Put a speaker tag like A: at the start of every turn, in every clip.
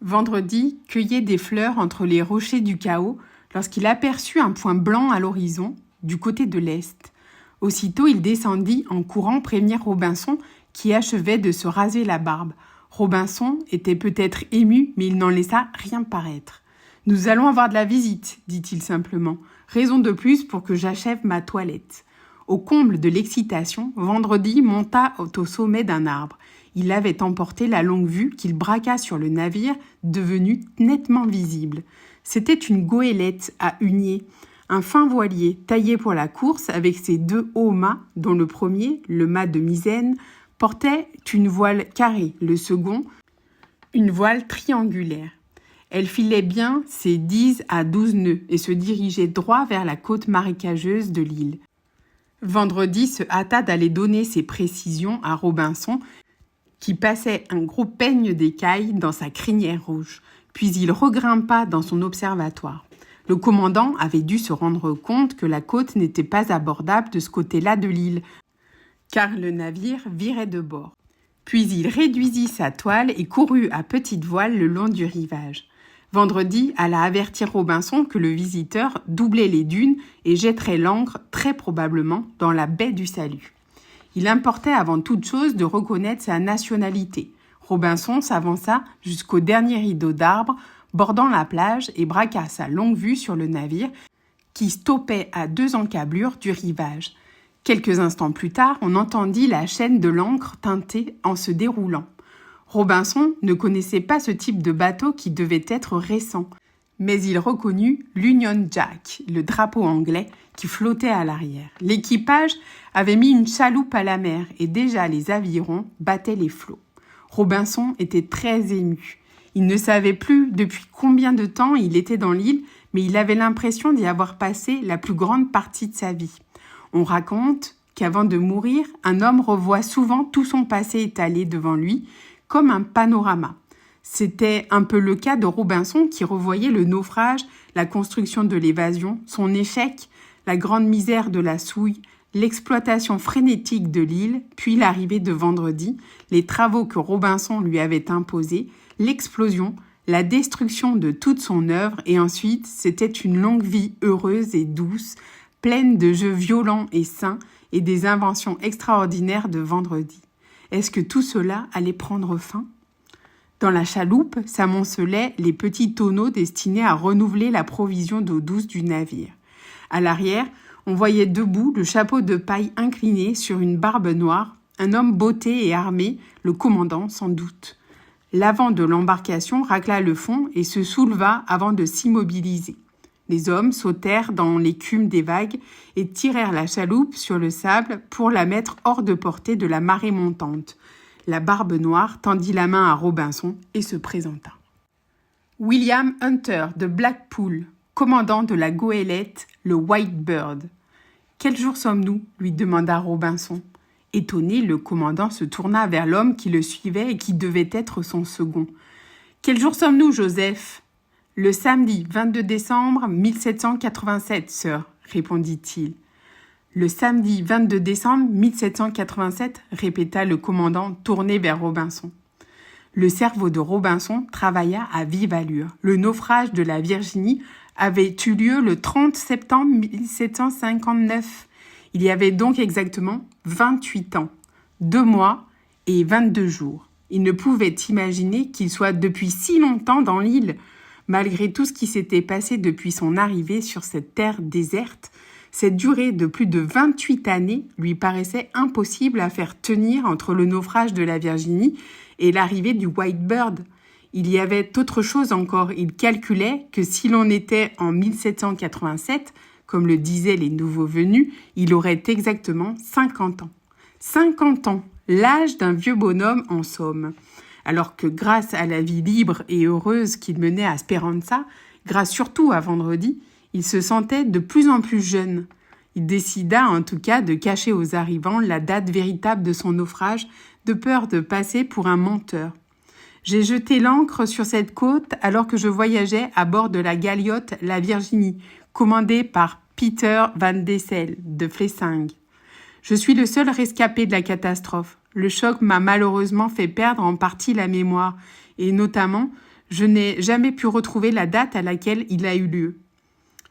A: Vendredi cueillait des fleurs entre les rochers du chaos lorsqu'il aperçut un point blanc à l'horizon, du côté de l'est. Aussitôt, il descendit en courant prévenir Robinson qui achevait de se raser la barbe. Robinson était peut-être ému, mais il n'en laissa rien paraître. « Nous allons avoir de la visite, dit-il simplement. Raison de plus pour que j'achève ma toilette. » Au comble de l'excitation, Vendredi monta au sommet d'un arbre. Il avait emporté la longue-vue qu'il braqua sur le navire, devenu nettement visible. C'était une goélette à huniers, un fin voilier taillé pour la course avec ses deux hauts mâts, dont le premier, le mât de misaine, portait une voile carrée, le second, une voile triangulaire. Elle filait bien ses 10 à 12 nœuds et se dirigeait droit vers la côte marécageuse de l'île. Vendredi se hâta d'aller donner ses précisions à Robinson, qui passait un gros peigne d'écailles dans sa crinière rouge. Puis il regrimpa dans son observatoire. Le commandant avait dû se rendre compte que la côte n'était pas abordable de ce côté-là de l'île, car le navire virait de bord. Puis il réduisit sa toile et courut à petite voile le long du rivage. Vendredi alla avertir Robinson que le visiteur doublait les dunes et jetterait l'ancre très probablement dans la baie du Salut. Il importait avant toute chose de reconnaître sa nationalité. Robinson s'avança jusqu'au dernier rideau d'arbres bordant la plage et braqua sa longue-vue sur le navire qui stoppait à 2 encablures du rivage. Quelques instants plus tard, on entendit la chaîne de l'ancre tinter en se déroulant. Robinson ne connaissait pas ce type de bateau qui devait être récent, mais il reconnut l'Union Jack, le drapeau anglais, qui flottait à l'arrière. L'équipage avait mis une chaloupe à la mer et déjà les avirons battaient les flots. Robinson était très ému. Il ne savait plus depuis combien de temps il était dans l'île, mais il avait l'impression d'y avoir passé la plus grande partie de sa vie. On raconte qu'avant de mourir, un homme revoit souvent tout son passé étalé devant lui, comme un panorama. C'était un peu le cas de Robinson qui revoyait le naufrage, la construction de l'évasion, son échec, la grande misère de la souille, l'exploitation frénétique de l'île, puis l'arrivée de Vendredi, les travaux que Robinson lui avait imposés, l'explosion, la destruction de toute son œuvre, et ensuite, c'était une longue vie heureuse et douce, pleine de jeux violents et sains et des inventions extraordinaires de Vendredi. Est-ce que tout cela allait prendre fin ? Dans la chaloupe s'amoncelaient les petits tonneaux destinés à renouveler la provision d'eau douce du navire. À l'arrière, on voyait debout, le chapeau de paille incliné sur une barbe noire, un homme botté et armé, le commandant sans doute. L'avant de l'embarcation racla le fond et se souleva avant de s'immobiliser. Les hommes sautèrent dans l'écume des vagues et tirèrent la chaloupe sur le sable pour la mettre hors de portée de la marée montante. La barbe noire tendit la main à Robinson et se présenta. William Hunter de Blackpool, commandant de la goélette, le White Bird. « Quel jour sommes-nous » lui demanda Robinson. Étonné, le commandant se tourna vers l'homme qui le suivait et qui devait être son second. « Quel jour sommes-nous, Joseph ?»« Le samedi 22 décembre 1787, sir, » répondit-il. « Le samedi 22 décembre 1787, » répéta le commandant tourné vers Robinson. Le cerveau de Robinson travailla à vive allure. Le naufrage de la Virginie avait eu lieu le 30 septembre 1759. Il y avait donc exactement 28 ans, 2 mois et 22 jours. Il ne pouvait imaginer qu'il soit depuis si longtemps dans l'île. Malgré tout ce qui s'était passé depuis son arrivée sur cette terre déserte, cette durée de plus de 28 années lui paraissait impossible à faire tenir entre le naufrage de la Virginie et l'arrivée du White Bird. Il y avait autre chose encore. Il calculait que si l'on était en 1787, comme le disaient les nouveaux venus, il aurait exactement 50 ans. 50 ans, l'âge d'un vieux bonhomme en somme. Alors que grâce à la vie libre et heureuse qu'il menait à Speranza, grâce surtout à Vendredi, il se sentait de plus en plus jeune. Il décida en tout cas de cacher aux arrivants la date véritable de son naufrage, de peur de passer pour un menteur. « J'ai jeté l'ancre sur cette côte alors que je voyageais à bord de la galiote La Virginie, commandée par Peter Van Dessel de Flessingue. Je suis le seul rescapé de la catastrophe. Le choc m'a malheureusement fait perdre en partie la mémoire, et notamment, Je n'ai jamais pu retrouver la date à laquelle il a eu lieu.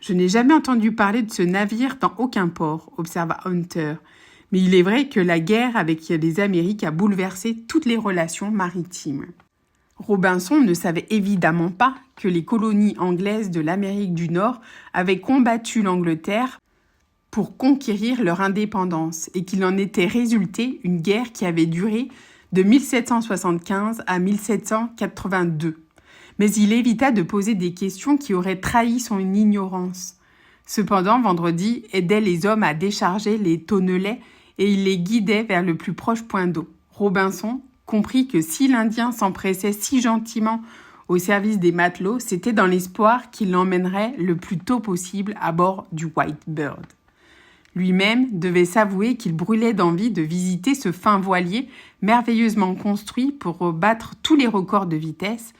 A: Je n'ai jamais entendu parler de ce navire dans aucun port, observa Hunter. Mais il est vrai que la guerre avec les Amériques a bouleversé toutes les relations maritimes. Robinson ne savait évidemment pas que les colonies anglaises de l'Amérique du Nord avaient combattu l'Angleterre pour conquérir leur indépendance et qu'il en était résulté une guerre qui avait duré de 1775 à 1782. Mais il évita de poser des questions qui auraient trahi son ignorance. Cependant, Vendredi aidait les hommes à décharger les tonnelets et il les guidait vers le plus proche point d'eau. Robinson comprit que si l'Indien s'empressait si gentiment au service des matelots, c'était dans l'espoir qu'il l'emmènerait le plus tôt possible à bord du White Bird. Lui-même devait s'avouer qu'il brûlait d'envie de visiter ce fin voilier merveilleusement construit pour battre tous les records de vitesse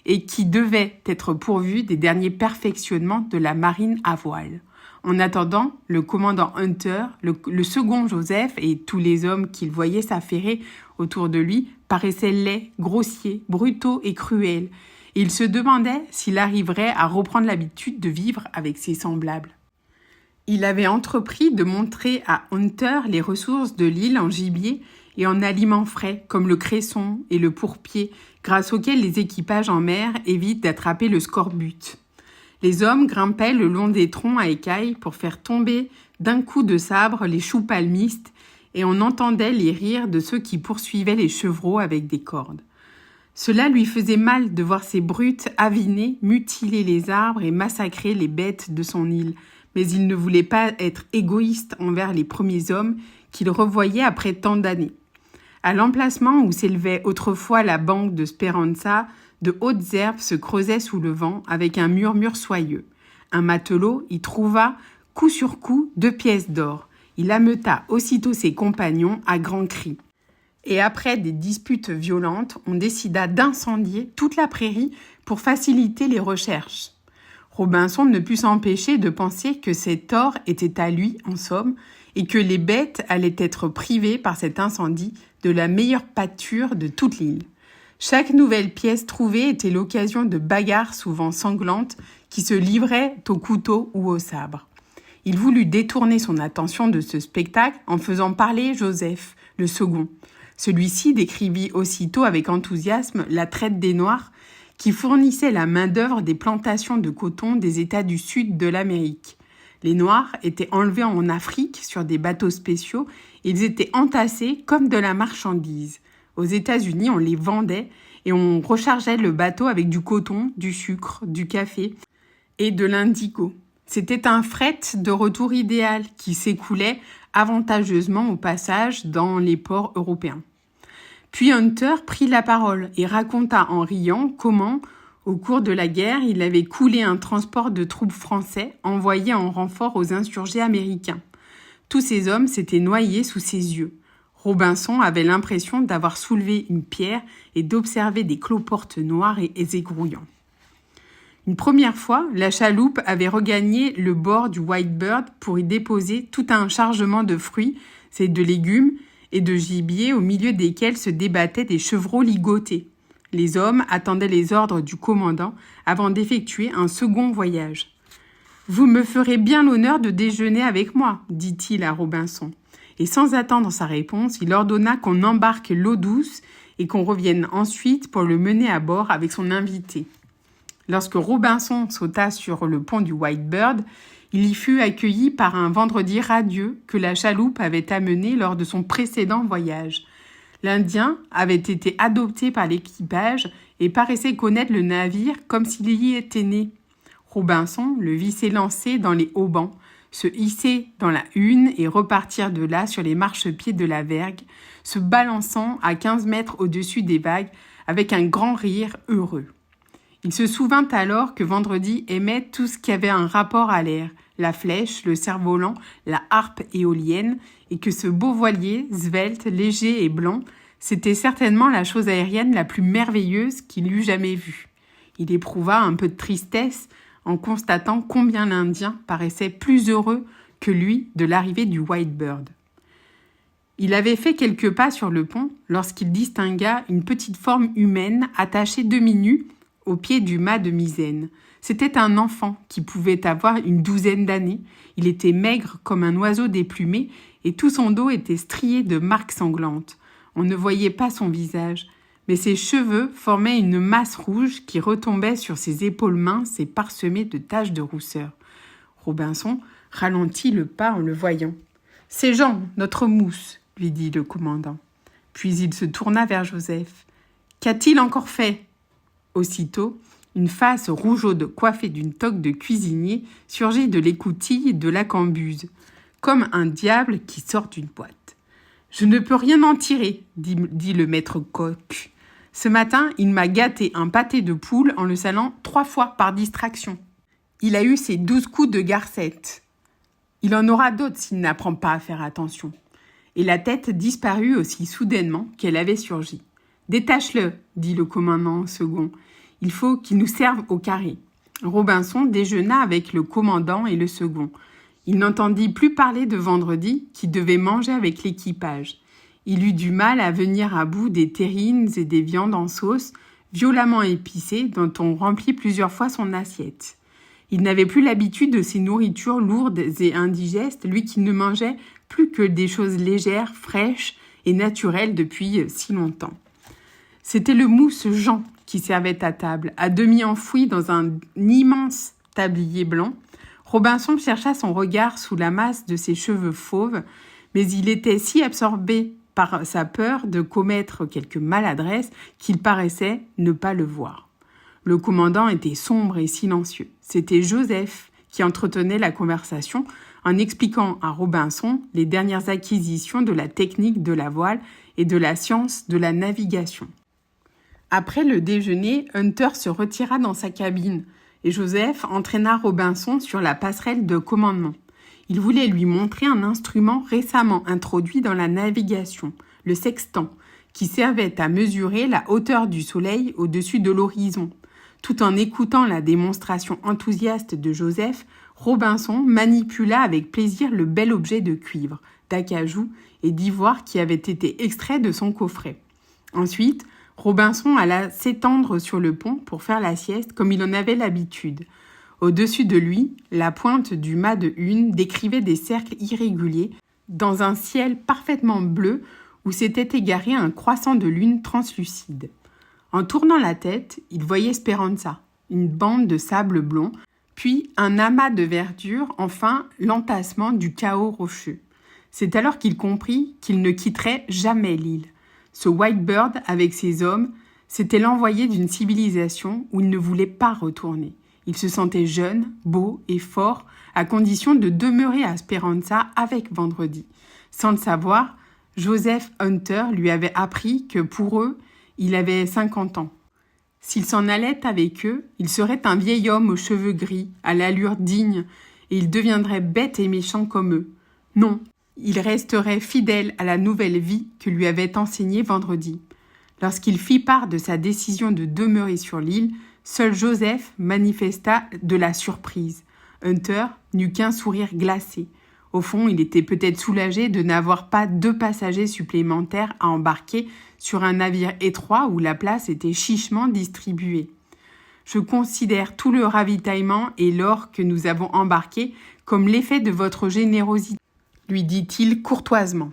A: et qui devait être pourvu des derniers perfectionnements de la marine à voile. En attendant, le commandant Hunter, le second Joseph et tous les hommes qu'il voyait s'affairer autour de lui paraissaient laids, grossiers, brutaux et cruels, et il se demandait s'il arriverait à reprendre l'habitude de vivre avec ses semblables. Il avait entrepris de montrer à Hunter les ressources de l'île en gibier et en aliments frais, comme le cresson et le pourpier, grâce auxquels les équipages en mer évitent d'attraper le scorbut. Les hommes grimpaient le long des troncs à écailles pour faire tomber d'un coup de sabre les choux palmistes et on entendait les rires de ceux qui poursuivaient les chevreaux avec des cordes. Cela lui faisait mal de voir ces brutes avinées mutiler les arbres et massacrer les bêtes de son île, mais il ne voulait pas être égoïste envers les premiers hommes qu'il revoyait après tant d'années. À l'emplacement où s'élevait autrefois la banque de Speranza, de hautes herbes se creusaient sous le vent avec un murmure soyeux. Un matelot y trouva coup sur coup 2 pièces d'or. Il ameuta aussitôt ses compagnons à grands cris. Et après des disputes violentes, on décida d'incendier toute la prairie pour faciliter les recherches. Robinson ne put s'empêcher de penser que cet or était à lui, en somme, et que les bêtes allaient être privées par cet incendie de la meilleure pâture de toute l'île. Chaque nouvelle pièce trouvée était l'occasion de bagarres souvent sanglantes qui se livraient au couteau ou au sabre. Il voulut détourner son attention de ce spectacle en faisant parler Joseph, le second. Celui-ci décrivit aussitôt avec enthousiasme la traite des Noirs qui fournissait la main-d'œuvre des plantations de coton des États du sud de l'Amérique. Les Noirs étaient enlevés en Afrique sur des bateaux spéciaux et ils étaient entassés comme de la marchandise. Aux États-Unis, on les vendait et on rechargeait le bateau avec du coton, du sucre, du café et de l'indigo. C'était un fret de retour idéal qui s'écoulait avantageusement au passage dans les ports européens. Puis Hunter prit la parole et raconta en riant comment, au cours de la guerre, il avait coulé un transport de troupes français envoyé en renfort aux insurgés américains. Tous ces hommes s'étaient noyés sous ses yeux. Robinson avait l'impression d'avoir soulevé une pierre et d'observer des cloportes noirs et égrouillants. Une première fois, la chaloupe avait regagné le bord du White Bird pour y déposer tout un chargement de fruits et de légumes et de gibier au milieu desquels se débattaient des chevreaux ligotés. Les hommes attendaient les ordres du commandant avant d'effectuer un second voyage. « Vous me ferez bien l'honneur de déjeuner avec moi, dit-il à Robinson. Et sans attendre sa réponse, il ordonna qu'on embarque l'eau douce et qu'on revienne ensuite pour le mener à bord avec son invité. Lorsque Robinson sauta sur le pont du White Bird, il y fut accueilli par un vendredi radieux que la chaloupe avait amené lors de son précédent voyage. L'Indien avait été adopté par l'équipage et paraissait connaître le navire comme s'il y était né. Robinson le vit s'élancer dans les haubans, se hisser dans la hune et repartir de là sur les marchepieds de la vergue, se balançant à 15 mètres au-dessus des vagues avec un grand rire heureux. Il se souvint alors que Vendredi aimait tout ce qui avait un rapport à l'air, la flèche, le cerf-volant, la harpe éolienne, et que ce beau voilier, svelte, léger et blanc, c'était certainement la chose aérienne la plus merveilleuse qu'il eût jamais vue. Il éprouva un peu de tristesse en constatant combien l'Indien paraissait plus heureux que lui de l'arrivée du White Bird. Il avait fait quelques pas sur le pont lorsqu'il distingua une petite forme humaine attachée demi-nue au pied du mât de misaine. C'était un enfant qui pouvait avoir une 12aine d'années. Il était maigre comme un oiseau déplumé et tout son dos était strié de marques sanglantes. On ne voyait pas son visage, mais ses cheveux formaient une masse rouge qui retombait sur ses épaules minces et parsemées de taches de rousseur. Robinson ralentit le pas en le voyant. « C'est Jean, notre mousse, » lui dit le commandant. Puis il se tourna vers Joseph. « Qu'a-t-il encore fait ?» Aussitôt, une face rougeaude coiffée d'une toque de cuisinier surgit de l'écoutille de la cambuse, comme un diable qui sort d'une boîte. « Je ne peux rien en tirer, dit le maître coq. Ce matin, il m'a gâté un pâté de poule en le salant 3 fois par distraction. Il a eu ses 12 coups de garcette. Il en aura d'autres s'il n'apprend pas à faire attention. » Et la tête disparut aussi soudainement qu'elle avait surgi. « Détache-le, dit le commandant second. Il faut qu'il nous serve au carré. » Robinson déjeuna avec le commandant et le second. Il n'entendit plus parler de Vendredi, qui devait manger avec l'équipage. Il eut du mal à venir à bout des terrines et des viandes en sauce, violemment épicées, dont on remplit plusieurs fois son assiette. Il n'avait plus l'habitude de ces nourritures lourdes et indigestes, lui qui ne mangeait plus que des choses légères, fraîches et naturelles depuis si longtemps. C'était le mousse Jean qui servait à table, à demi enfoui dans un immense tablier blanc. Robinson chercha son regard sous la masse de ses cheveux fauves, mais il était si absorbé par sa peur de commettre quelque maladresse qu'il paraissait ne pas le voir. Le commandant était sombre et silencieux. C'était Joseph qui entretenait la conversation en expliquant à Robinson les dernières acquisitions de la technique de la voile et de la science de la navigation. Après le déjeuner, Hunter se retira dans sa cabine et Joseph entraîna Robinson sur la passerelle de commandement. Il voulait lui montrer un instrument récemment introduit dans la navigation, le sextant, qui servait à mesurer la hauteur du soleil au-dessus de l'horizon. Tout en écoutant la démonstration enthousiaste de Joseph, Robinson manipula avec plaisir le bel objet de cuivre, d'acajou et d'ivoire qui avait été extrait de son coffret. Ensuite, Robinson alla s'étendre sur le pont pour faire la sieste comme il en avait l'habitude. Au-dessus de lui, la pointe du mât de hune décrivait des cercles irréguliers dans un ciel parfaitement bleu où s'était égaré un croissant de lune translucide. En tournant la tête, il voyait Speranza, une bande de sable blond, puis un amas de verdure, enfin l'entassement du chaos rocheux. C'est alors qu'il comprit qu'il ne quitterait jamais l'île. Ce Whitebird, avec ses hommes, c'était l'envoyé d'une civilisation où il ne voulait pas retourner. Il se sentait jeune, beau et fort, à condition de demeurer à Speranza avec Vendredi. Sans le savoir, Joseph Hunter lui avait appris que pour eux, il avait 50 ans. S'il s'en allait avec eux, il serait un vieil homme aux cheveux gris, à l'allure digne, et il deviendrait bête et méchant comme eux. Non, il resterait fidèle à la nouvelle vie que lui avait enseignée Vendredi. Lorsqu'il fit part de sa décision de demeurer sur l'île, seul Joseph manifesta de la surprise. Hunter n'eut qu'un sourire glacé. Au fond, il était peut-être soulagé de n'avoir pas 2 passagers supplémentaires à embarquer sur un navire étroit où la place était chichement distribuée. « Je considère tout le ravitaillement et l'or que nous avons embarqué comme l'effet de votre générosité, » lui dit-il courtoisement.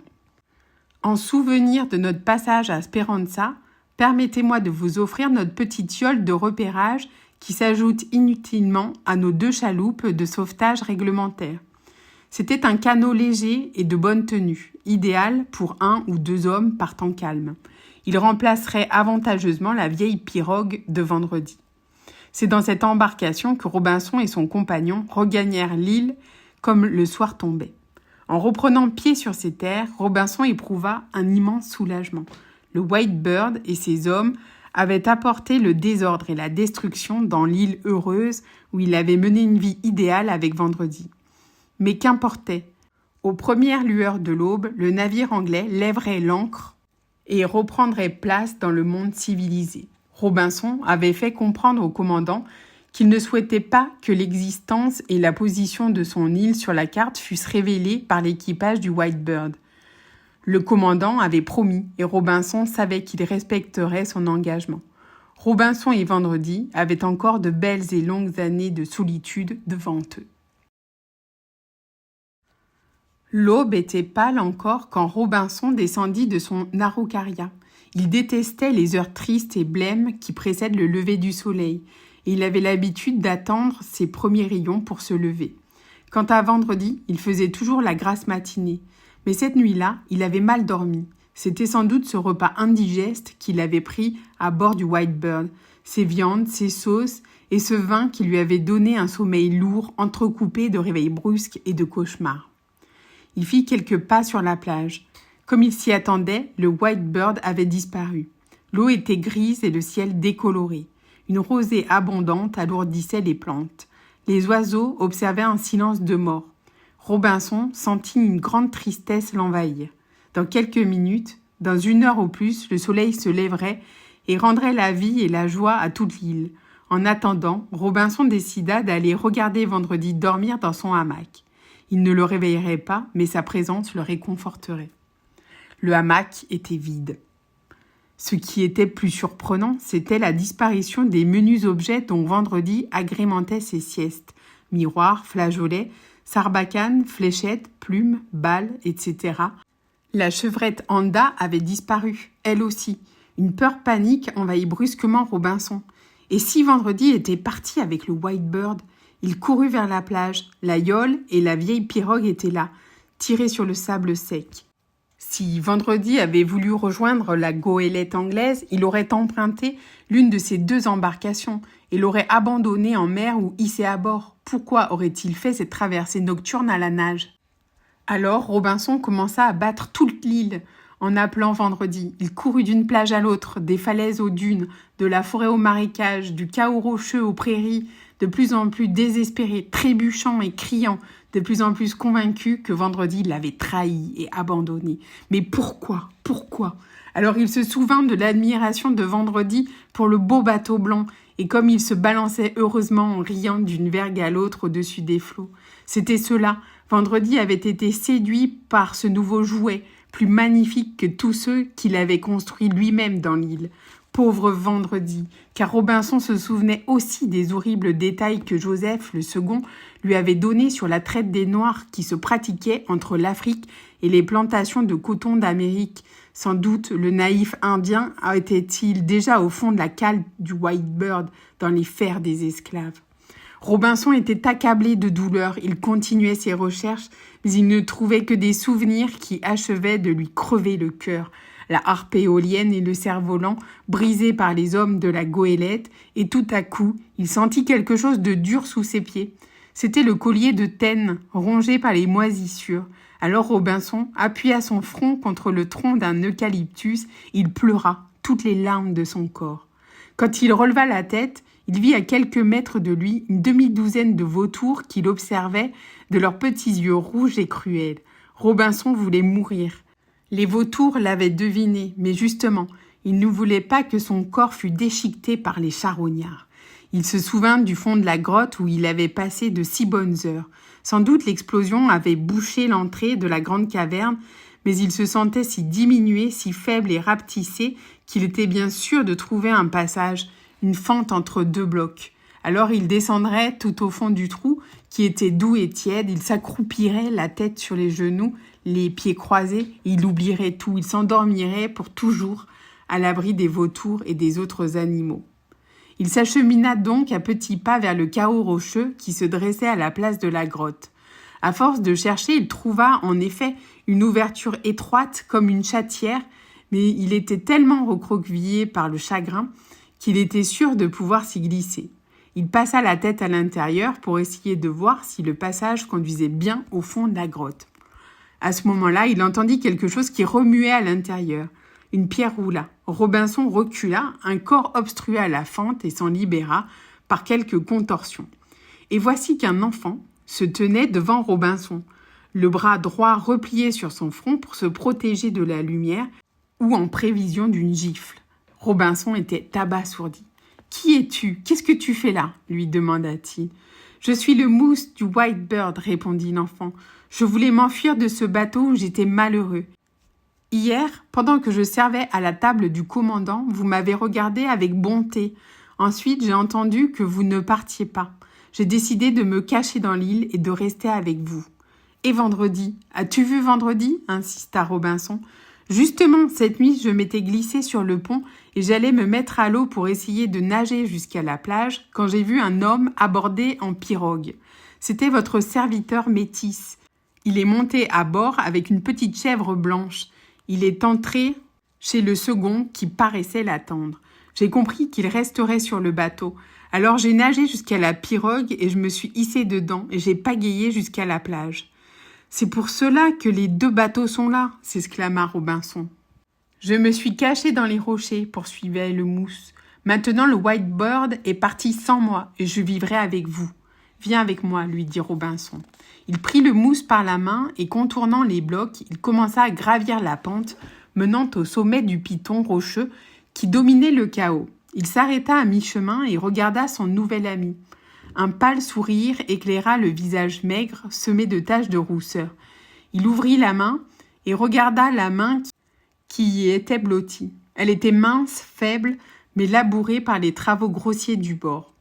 A: « En souvenir de notre passage à Speranza, permettez-moi de vous offrir notre petite yole de repérage qui s'ajoute inutilement à nos 2 chaloupes de sauvetage réglementaires. C'était un canot léger et de bonne tenue, idéal pour 1 ou 2 hommes par temps calme. Il remplacerait avantageusement la vieille pirogue de Vendredi. C'est dans cette embarcation que Robinson et son compagnon regagnèrent l'île comme le soir tombait. En reprenant pied sur ces terres, Robinson éprouva un immense soulagement. Le Whitebird et ses hommes avaient apporté le désordre et la destruction dans l'île heureuse où il avait mené une vie idéale avec Vendredi. Mais qu'importait ? Aux premières lueurs de l'aube, le navire anglais lèverait l'ancre et reprendrait place dans le monde civilisé. Robinson avait fait comprendre au commandant qu'il ne souhaitait pas que l'existence et la position de son île sur la carte fussent révélées par l'équipage du Whitebird. Le commandant avait promis et Robinson savait qu'il respecterait son engagement. Robinson et Vendredi avaient encore de belles et longues années de solitude devant eux. L'aube était pâle encore quand Robinson descendit de son araucaria. Il détestait les heures tristes et blêmes qui précèdent le lever du soleil, et il avait l'habitude d'attendre ses premiers rayons pour se lever. Quant à Vendredi, il faisait toujours la grasse matinée. Mais cette nuit-là, il avait mal dormi. C'était sans doute ce repas indigeste qu'il avait pris à bord du Whitebird, ses viandes, ses sauces et ce vin qui lui avait donné un sommeil lourd, entrecoupé de réveils brusques et de cauchemars. Il fit quelques pas sur la plage. Comme il s'y attendait, le Whitebird avait disparu. L'eau était grise et le ciel décoloré. Une rosée abondante alourdissait les plantes. Les oiseaux observaient un silence de mort. Robinson sentit une grande tristesse l'envahir. Dans quelques minutes, dans 1 heure au plus, le soleil se lèverait et rendrait la vie et la joie à toute l'île. En attendant, Robinson décida d'aller regarder Vendredi dormir dans son hamac. Il ne le réveillerait pas, mais sa présence le réconforterait. Le hamac était vide. Ce qui était plus surprenant, c'était la disparition des menus objets dont Vendredi agrémentait ses siestes. Miroirs, flageolets, sarbacanes, fléchettes, plumes, balles, etc. La chevrette Anda avait disparu, elle aussi. Une peur panique envahit brusquement Robinson. Et si Vendredi était parti avec le Whitebird? Il courut vers la plage. La yole et la vieille pirogue étaient là, tirées sur le sable sec. Si Vendredi avait voulu rejoindre la goélette anglaise, il aurait emprunté l'une de ces 2 embarcations et l'aurait abandonnée en mer ou hissée à bord. Pourquoi aurait-il fait cette traversée nocturne à la nage? Alors Robinson commença à battre toute l'île en appelant Vendredi. Il courut d'une plage à l'autre, des falaises aux dunes, de la forêt au marécage, du chaos rocheux aux prairies, de plus en plus désespéré, trébuchant et criant, de plus en plus convaincu que Vendredi l'avait trahi et abandonné. Mais pourquoi? Pourquoi? Alors il se souvint de l'admiration de Vendredi pour le beau bateau blanc, et comme il se balançait heureusement en riant d'une vergue à l'autre au-dessus des flots. C'était cela. Vendredi avait été séduit par ce nouveau jouet, plus magnifique que tous ceux qu'il avait construits lui-même dans l'île. Pauvre Vendredi, car Robinson se souvenait aussi des horribles détails que Joseph le second lui avait donnés sur la traite des Noirs qui se pratiquait entre l'Afrique et les plantations de coton d'Amérique. Sans doute le naïf Indien était-il déjà au fond de la cale du Whitebird dans les fers des esclaves. Robinson était accablé de douleur, il continuait ses recherches, mais il ne trouvait que des souvenirs qui achevaient de lui crever le cœur. La harpe éolienne et le cerf-volant, brisés par les hommes de la goélette, et tout à coup, il sentit quelque chose de dur sous ses pieds. C'était le collier de Taine, rongé par les moisissures. Alors Robinson appuya son front contre le tronc d'un eucalyptus, il pleura toutes les larmes de son corps. Quand il releva la tête, il vit à quelques mètres de lui une demi-douzaine de vautours qui l'observaient de leurs petits yeux rouges et cruels. Robinson voulait mourir. Les vautours l'avaient deviné, mais justement, il ne voulait pas que son corps fût déchiqueté par les charognards. Il se souvint du fond de la grotte où il avait passé de si bonnes heures. Sans doute l'explosion avait bouché l'entrée de la grande caverne, mais il se sentait si diminué, si faible et rapetissé qu'il était bien sûr de trouver un passage, une fente entre 2 blocs. Alors il descendrait tout au fond du trou, qui était doux et tiède, il s'accroupirait, la tête sur les genoux, les pieds croisés, et il oublierait tout, il s'endormirait pour toujours, à l'abri des vautours et des autres animaux. Il s'achemina donc à petits pas vers le chaos rocheux qui se dressait à la place de la grotte. À force de chercher, il trouva en effet une ouverture étroite comme une chatière, mais il était tellement recroquevillé par le chagrin qu'il était sûr de pouvoir s'y glisser. Il passa la tête à l'intérieur pour essayer de voir si le passage conduisait bien au fond de la grotte. À ce moment-là, il entendit quelque chose qui remuait à l'intérieur. Une pierre roula. Robinson recula, un corps obstrua la fente et s'en libéra par quelques contorsions. Et voici qu'un enfant se tenait devant Robinson, le bras droit replié sur son front pour se protéger de la lumière ou en prévision d'une gifle. Robinson était abasourdi. « Qui es-tu? Qu'est-ce que tu fais là ?» lui demanda-t-il. « Je suis le mousse du Whitebird, répondit l'enfant. Je voulais m'enfuir de ce bateau où j'étais malheureux. Hier, pendant que je servais à la table du commandant, vous m'avez regardé avec bonté. Ensuite, j'ai entendu que vous ne partiez pas. J'ai décidé de me cacher dans l'île et de rester avec vous. Et vendredi? As-tu vu vendredi? Insista Robinson. Justement, cette nuit, je m'étais glissé sur le pont et j'allais me mettre à l'eau pour essayer de nager jusqu'à la plage quand j'ai vu un homme aborder en pirogue. C'était votre serviteur métis. Il est monté à bord avec une petite chèvre blanche. Il est entré chez le second qui paraissait l'attendre. J'ai compris qu'il resterait sur le bateau. Alors j'ai nagé jusqu'à la pirogue et je me suis hissé dedans et j'ai pagayé jusqu'à la plage. C'est pour cela que les 2 bateaux sont là, s'exclama Robinson. Je me suis caché dans les rochers, poursuivait le mousse. Maintenant le Whitebird est parti sans moi et je vivrai avec vous. Viens avec moi, lui dit Robinson. Il prit le mousse par la main et contournant les blocs, il commença à gravir la pente menant au sommet du piton rocheux qui dominait le chaos. Il s'arrêta à mi-chemin et regarda son nouvel ami. Un pâle sourire éclaira le visage maigre semé de taches de rousseur. Il ouvrit la main et regarda la main qui y était blottie. Elle était mince, faible, mais labourée par les travaux grossiers du bord.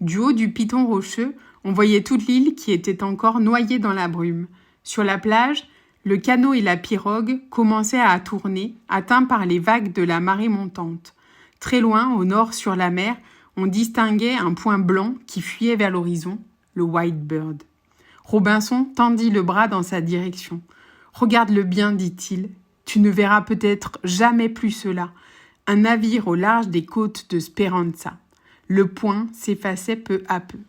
A: Du haut du piton rocheux, on voyait toute l'île qui était encore noyée dans la brume. Sur la plage, le canot et la pirogue commençaient à tourner, atteints par les vagues de la marée montante. Très loin, au nord sur la mer, on distinguait un point blanc qui fuyait vers l'horizon, le Whitebird. Robinson tendit le bras dans sa direction. « Regarde-le bien, dit-il. Tu ne verras peut-être jamais plus cela. Un navire au large des côtes de Speranza. » Le point s'effaçait peu à peu.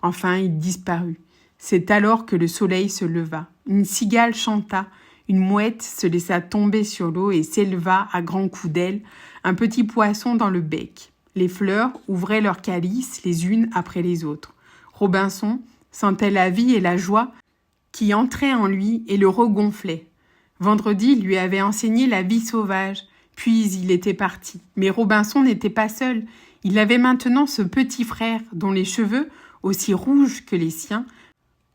A: Enfin, il disparut. C'est alors que le soleil se leva. Une cigale chanta, une mouette se laissa tomber sur l'eau et s'éleva à grands coups d'aile, un petit poisson dans le bec. Les fleurs ouvraient leurs calices les unes après les autres. Robinson sentait la vie et la joie qui entraient en lui et le regonflaient. Vendredi lui avait enseigné la vie sauvage, puis il était parti. Mais Robinson n'était pas seul. Il avait maintenant ce petit frère dont les cheveux, aussi rouges que les siens,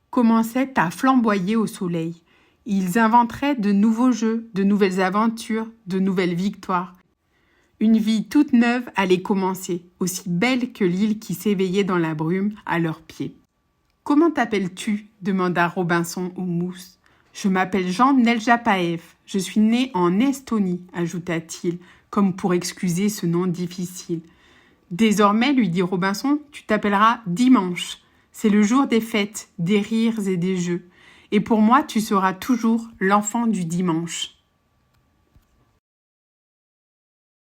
A: commençaient à flamboyer au soleil. Ils inventeraient de nouveaux jeux, de nouvelles aventures, de nouvelles victoires. Une vie toute neuve allait commencer, aussi belle que l'île qui s'éveillait dans la brume à leurs pieds. « Comment t'appelles-tu » demanda Robinson au mousse. « Je m'appelle Jean Neljapaev. Je suis né en Estonie, ajouta-t-il, comme pour excuser ce nom difficile. « Désormais, lui dit Robinson, tu t'appelleras Dimanche. C'est le jour des fêtes, des rires et des jeux. Et pour moi, tu seras toujours l'enfant du dimanche. »